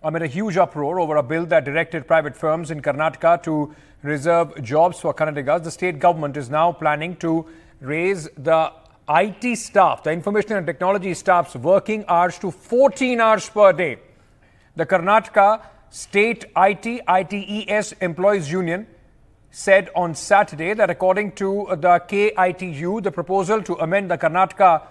amid a huge uproar over a bill that directed private firms in Karnataka to reserve jobs for Kannadigas. The state government is now planning to raise the IT staff, the information and technology staff's working hours to 14 hours per day. The Karnataka State ITES Employees Union said on Saturday that according to the KITU, the proposal to amend the Karnataka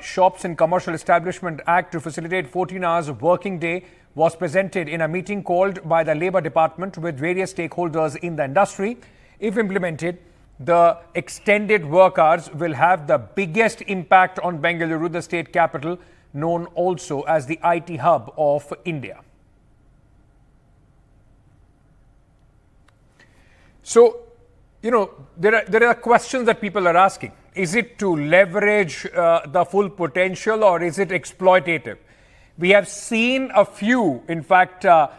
Shops and Commercial Establishment Act to facilitate 14 hours of working day was presented in a meeting called by the Labour Department with various stakeholders in the industry. If implemented, the extended work hours will have the biggest impact on Bengaluru, the state capital, known also as the IT hub of India. So, there are questions that people are asking. Is it to leverage the full potential, or is it exploitative? We have seen a few, in fact, top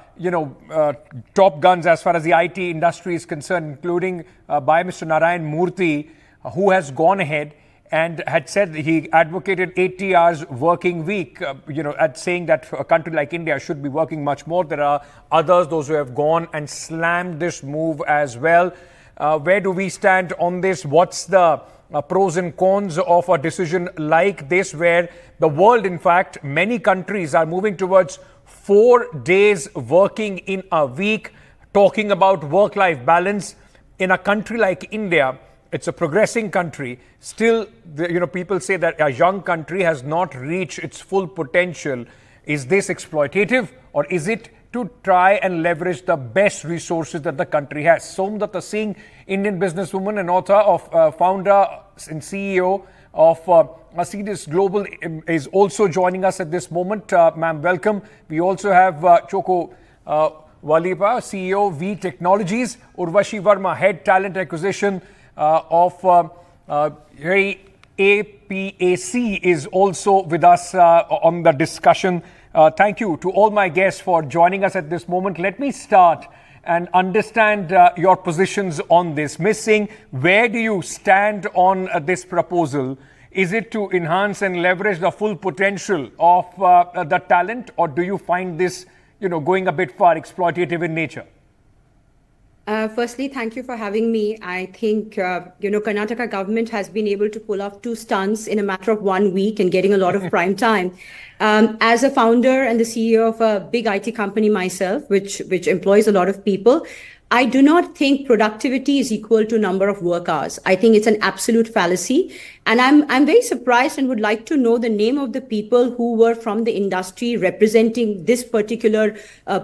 guns as far as the IT industry is concerned, including by Mr. Narayan Murthy, who has gone ahead and had said he advocated 80 hours working week, at saying that a country like India should be working much more. There are others, those who have gone and slammed this move as well. Where do we stand on this? What's the pros and cons of a decision like this, where the world, in fact, many countries are moving towards 4 days working in a week, talking about work-life balance. In a country like India, it's a progressing country. Still, people say that a young country has not reached its full potential. Is this exploitative, or is it to try and leverage the best resources that the country has? Somdata Singh, Indian businesswoman and author of founder and CEO of Mercedes Global, is also joining us at this moment. Ma'am, welcome. We also have Choco Walipa, CEO V Technologies, Urvashi Verma, Head Talent Acquisition of APAC, is also with us on the discussion. Thank you to all my guests for joining us at this moment. Let me start and understand your positions on this. Ms. Singh, where do you stand on this proposal? Is it to enhance and leverage the full potential of the talent, or do you find this, going a bit far, exploitative in nature? Firstly, thank you for having me. I think, Karnataka government has been able to pull off 2 stunts in a matter of 1 week and getting a lot of prime time. As a founder and the CEO of a big IT company myself, which employs a lot of people, I do not think productivity is equal to number of work hours. I think it's an absolute fallacy. And I'm very surprised and would like to know the name of the people who were from the industry representing this particular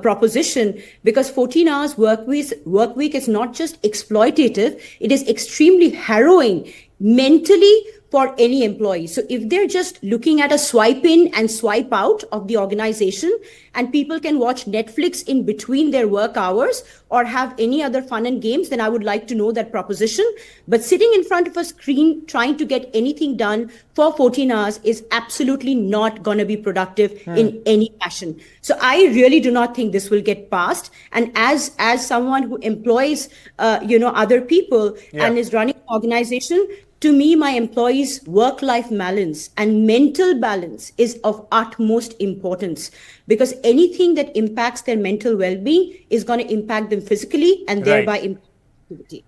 proposition, because 14 hours work week is not just exploitative, it is extremely harrowing mentally for any employee. So if they're just looking at a swipe in and swipe out of the organization, and people can watch Netflix in between their work hours or have any other fun and games, then I would like to know that proposition. But sitting in front of a screen trying to get anything done for 14 hours is absolutely not going to be productive in any fashion. So I really do not think this will get passed. And as someone who employs other people and is running an organization, to me, my employees' work-life balance and mental balance is of utmost importance, because anything that impacts their mental well-being is going to impact them physically and thereby impact activity.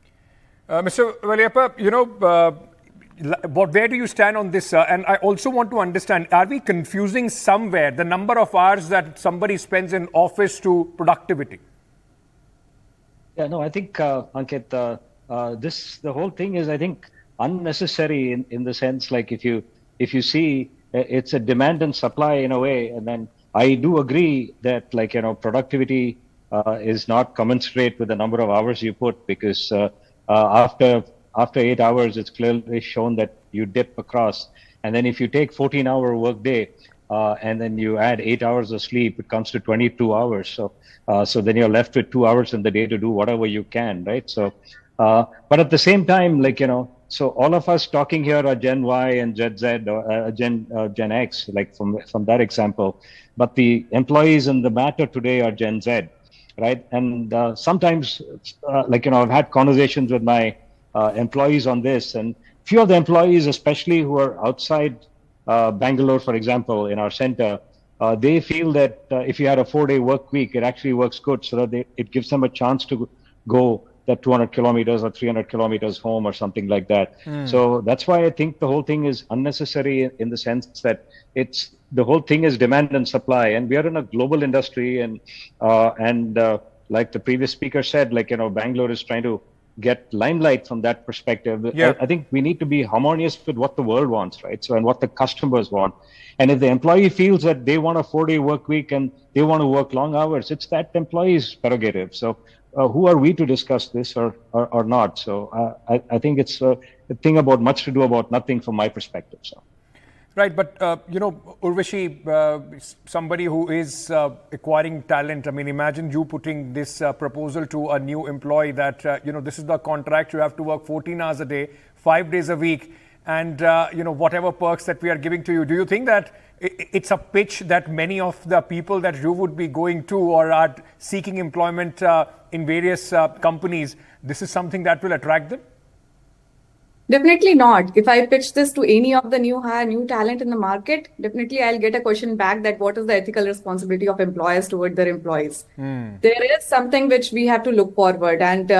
Mr. Valiappa, where do you stand on this? And I also want to understand, are we confusing somewhere the number of hours that somebody spends in office to productivity? Yeah, no, I think, Ankit, the whole thing is, I think, unnecessary in the sense, like if you see, it's a demand and supply in a way. And then I do agree that, productivity is not commensurate with the number of hours you put, because after 8 hours, it's clearly shown that you dip across. And then if you take 14-hour workday and then you add 8 hours of sleep, it comes to 22 hours. So then you're left with 2 hours in the day to do whatever you can, right? So, but at the same time, so all of us talking here are Gen Y and Gen Z or Gen X, from that example. But the employees in the matter today are Gen Z, right? And sometimes, I've had conversations with my employees on this, and few of the employees, especially who are outside Bangalore, for example, in our center, they feel that if you had a 4-day work week, it actually works good, so that it gives them a chance to go that 200 kilometers or 300 kilometers home or something like that. So that's why I think the whole thing is unnecessary in the sense that the whole thing is demand and supply, and we are in a global industry, and like the previous speaker said, Bangalore is trying to get limelight from that perspective. Yeah. I think we need to be harmonious with what the world wants, right? So, and what the customers want. And if the employee feels that they want a 4-day work week and they want to work long hours, it's that employee's prerogative. So who are we to discuss this or not? So I think it's a thing about much to do about nothing from my perspective. So. Right, but Urvashi, somebody who is acquiring talent, I mean, imagine you putting this proposal to a new employee that, this is the contract, you have to work 14 hours a day, 5 days a week, and, whatever perks that we are giving to you. Do you think that it's a pitch that many of the people that you would be going to or are seeking employment in various companies, this is something that will attract them? Definitely not. If I pitch this to any of the new talent in the market, definitely I'll get a question back that what is the ethical responsibility of employers toward their employees. There is something which we have to look forward, and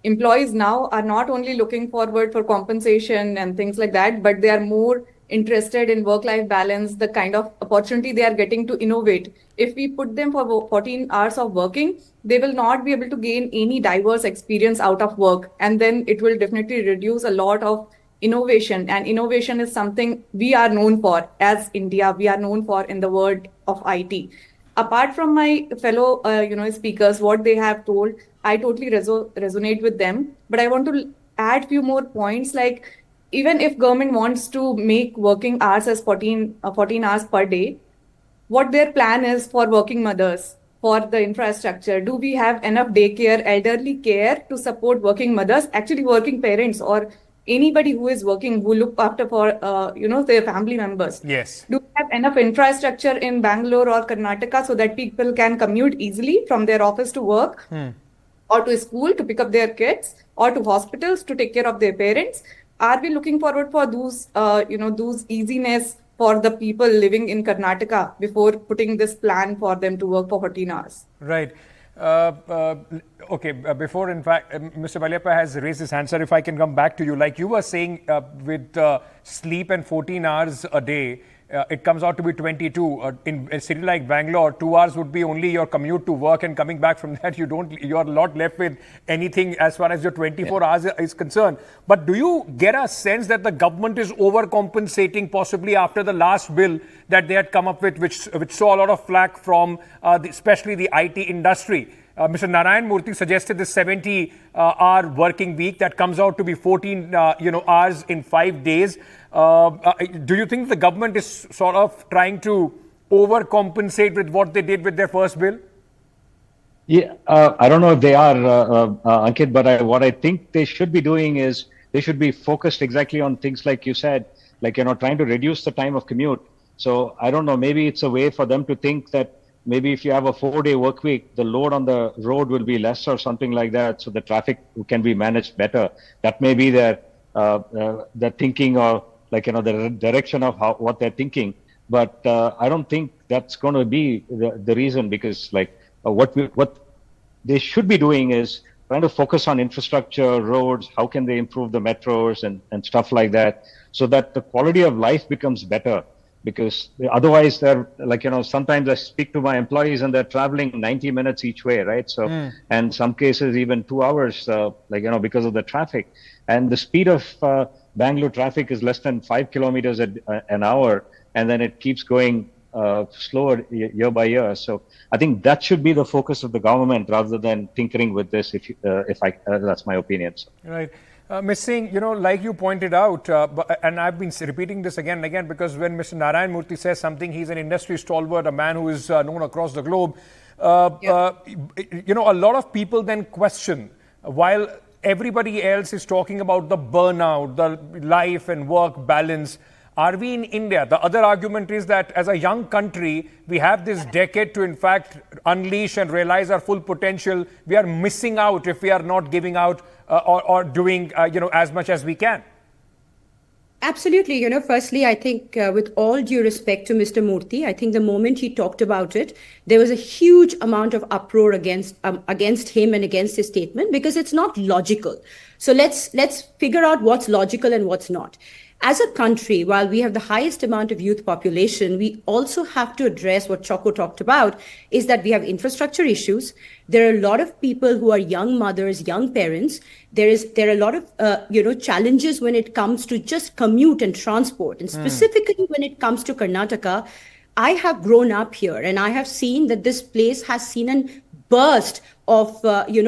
employees now are not only looking forward for compensation and things like that, but they are more interested in work-life balance, the kind of opportunity they are getting to innovate. If we put them for 14 hours of working, they will not be able to gain any diverse experience out of work. And then it will definitely reduce a lot of innovation. And innovation is something we are known for as India. We are known for in the world of IT. Apart from my fellow, speakers, what they have told, I totally resonate with them. But I want to add few more points, like even if government wants to make working hours as 14 hours per day, what their plan is for working mothers, for the infrastructure. Do we have enough daycare, elderly care to support working mothers, actually working parents, or anybody who is working, who look after for, their family members? Yes. Do we have enough infrastructure in Bangalore or Karnataka so that people can commute easily from their office to work or to school to pick up their kids, or to hospitals to take care of their parents? Are we looking forward for those easiness for the people living in Karnataka before putting this plan for them to work for 14 hours? Right. Before, in fact, Mr. Valyappa has raised his hand, sir. If I can come back to you, like you were saying, with sleep and 14 hours a day, it comes out to be 22. In a city like Bangalore, 2 hours would be only your commute to work, and coming back from that, you're not left with anything as far as your 24 hours is concerned. But do you get a sense that the government is overcompensating, possibly after the last bill that they had come up with, which saw a lot of flack from especially the IT industry? Mr. Narayan Murthy suggested this 70-hour working week that comes out to be 14 hours in 5 days. Do you think the government is sort of trying to overcompensate with what they did with their first bill? Yeah, I don't know if they are, Ankit, but what I think they should be doing is they should be focused exactly on things like you said, like, trying to reduce the time of commute. So I don't know, maybe it's a way for them to think that maybe if you have a 4-day work week, the load on the road will be less or something like that, so the traffic can be managed better. That may be their thinking, or the direction of what they're thinking. But I don't think that's going to be the reason, because what they should be doing is trying to focus on infrastructure, roads, how can they improve the metros and stuff like that, so that the quality of life becomes better. Because otherwise they're sometimes I speak to my employees and they're traveling 90 minutes each way, right? So, and some cases even 2 hours, because of the traffic. And the speed of Bangalore traffic is less than 5 kilometers an hour, and then it keeps going slower year by year. So I think that should be the focus of the government rather than tinkering with this. That's my opinion. So. Right. Ms. Singh, like you pointed out, and I've been repeating this again and again, because when Mr. Narayan Murthy says something, he's an industry stalwart, a man who is known across the globe. A lot of people then question, while everybody else is talking about the burnout, the life and work balance, are we in India? The other argument is that as a young country, we have this decade to in fact unleash and realize our full potential. We are missing out if we are not giving out or doing as much as we can. Absolutely. Firstly, I think with all due respect to Mr. Murthy, I think the moment he talked about it, there was a huge amount of uproar against him and against his statement because it's not logical. So let's figure out what's logical and what's not. As a country, while we have the highest amount of youth population, we also have to address what Choco talked about, is that we have infrastructure issues. There are a lot of people who are young mothers, young parents. There are a lot of challenges when it comes to just commute and transport, and specifically when it comes to Karnataka. I have grown up here, and I have seen that this place has seen a burst of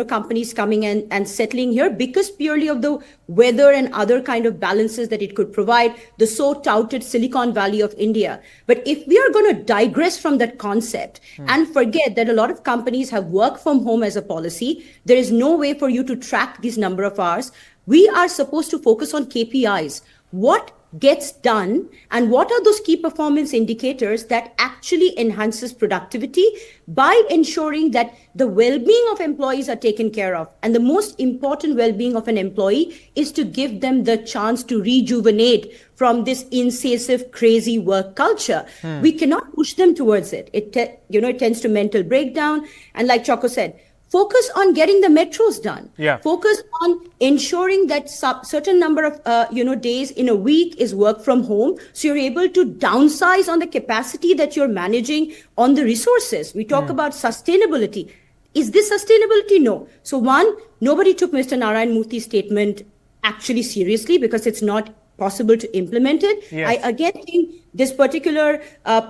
companies coming and settling here because purely of the weather and other kind of balances that it could provide, the so touted Silicon Valley of India. But if we are going to digress from that concept and forget that a lot of companies have work from home as a policy, there is no way for you to track these number of hours. We are supposed to focus on KPIs. What gets done and what are those key performance indicators that actually enhances productivity by ensuring that the well-being of employees are taken care of. And the most important well-being of an employee is to give them the chance to rejuvenate from this incisive, crazy work culture. We cannot push them towards it. It tends to mental breakdown. And like Choco said, focus on getting the metros done. Yeah. Focus on ensuring that certain number of days in a week is work from home, so you're able to downsize on the capacity that you're managing on the resources. We talk about sustainability. Is this sustainability? No. So one, nobody took Mr. Narayan Murthy's statement actually seriously because it's not possible to implement it. Yes. I again think this particular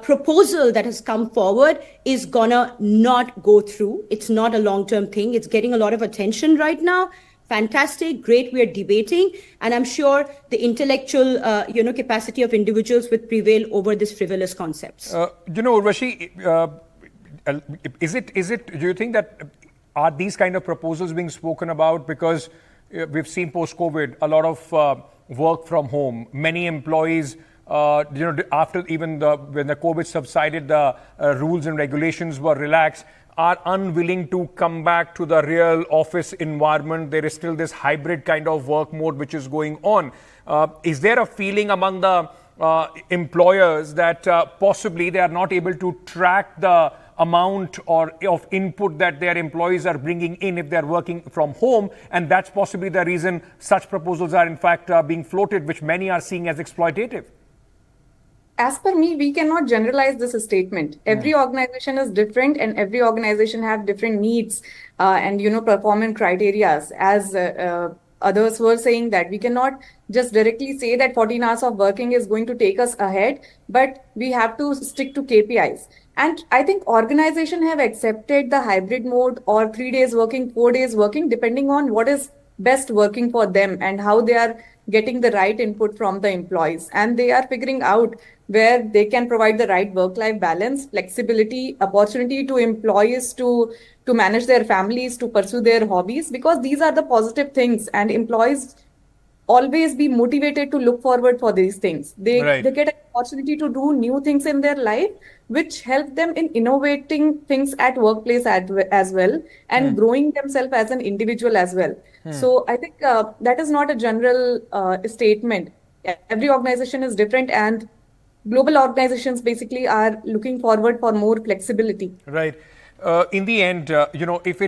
proposal that has come forward is gonna not go through. It's not a long-term thing. It's getting a lot of attention right now. Fantastic, great, we're debating. And I'm sure the intellectual capacity of individuals would prevail over these frivolous concepts. Urvashi, do you think that are these kind of proposals being spoken about because we've seen post-COVID a lot of work from home, many employees, after even when the COVID subsided, the rules and regulations were relaxed, are unwilling to come back to the real office environment. There is still this hybrid kind of work mode which is going on. Is there a feeling among the employers that possibly they are not able to track the amount of input that their employees are bringing in if they're working from home, and that's possibly the reason such proposals are in fact being floated, which many are seeing as exploitative? As per me, we cannot generalize this statement. Every organization is different, and every organization have different needs and performance criteria. As others were saying, that we cannot just directly say that 14 hours of working is going to take us ahead, but we have to stick to KPIs. And I think organizations have accepted the hybrid mode or 3 days working, 4 days working, depending on what is best working for them and how they are getting the right input from the employees. And they are figuring out where they can provide the right work-life balance, flexibility, opportunity to employees to manage their families, to pursue their hobbies, because these are the positive things, and employees always be motivated to look forward for these things. They get an opportunity to do new things in their life, which help them in innovating things at workplace as well, and growing themselves as an individual as well. So I think that is not a general statement. Every organization is different, and global organizations basically are looking forward for more flexibility. Right. In the end, if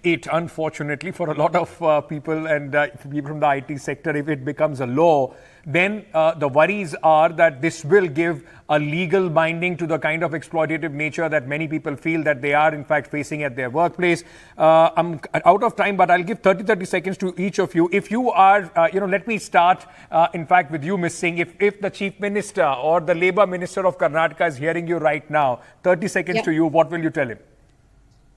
it unfortunately for a lot of people and people from the IT sector, if it becomes a law, then the worries are that this will give a legal binding to the kind of exploitative nature that many people feel that they are in fact facing at their workplace. I'm out of time, but I'll give 30 seconds to each of you. If you are, let me start in fact with you, Ms. Singh. If the Chief Minister or the Labour Minister of Karnataka is hearing you right now, 30 seconds to you, what will you tell him?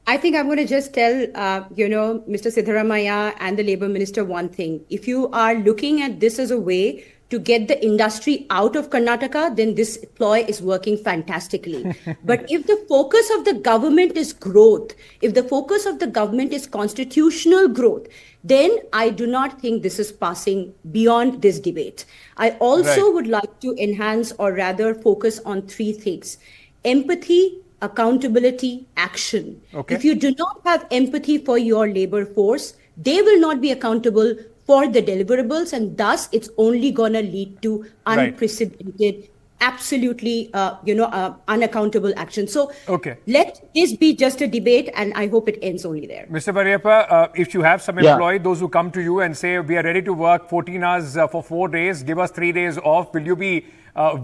I think I'm going to just tell, Mr. Siddaramaiah and the Labour Minister one thing. If you are looking at this as a way to get the industry out of Karnataka, then this ploy is working fantastically. But if the focus of the government is growth, if the focus of the government is constitutional growth, then I do not think this is passing beyond this debate. I also would like to enhance, or rather focus on 3 things: empathy, accountability, action. Okay. If you do not have empathy for your labor force, they will not be accountable for the deliverables, and thus it's only going to lead to Right. unprecedented, absolutely, unaccountable action. So Okay. let this be just a debate, and I hope it ends only there. Mr. Variappa, if you have some Yeah. employee, those who come to you and say, we are ready to work 14 hours for 4 days, give us 3 days off, will you be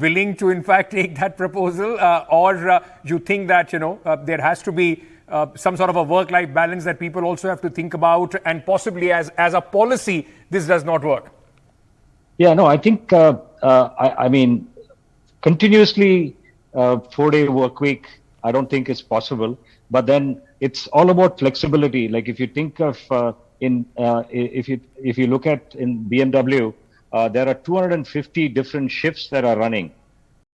willing to, in fact, take that proposal? Or you think that, there has to be some sort of a work-life balance that people also have to think about, and possibly as a policy, this does not work? Yeah, no, I think, I mean, continuously 4-day work week, I don't think it's possible. But then it's all about flexibility. Like if you think of if you look at in BMW, there are 250 different shifts that are running.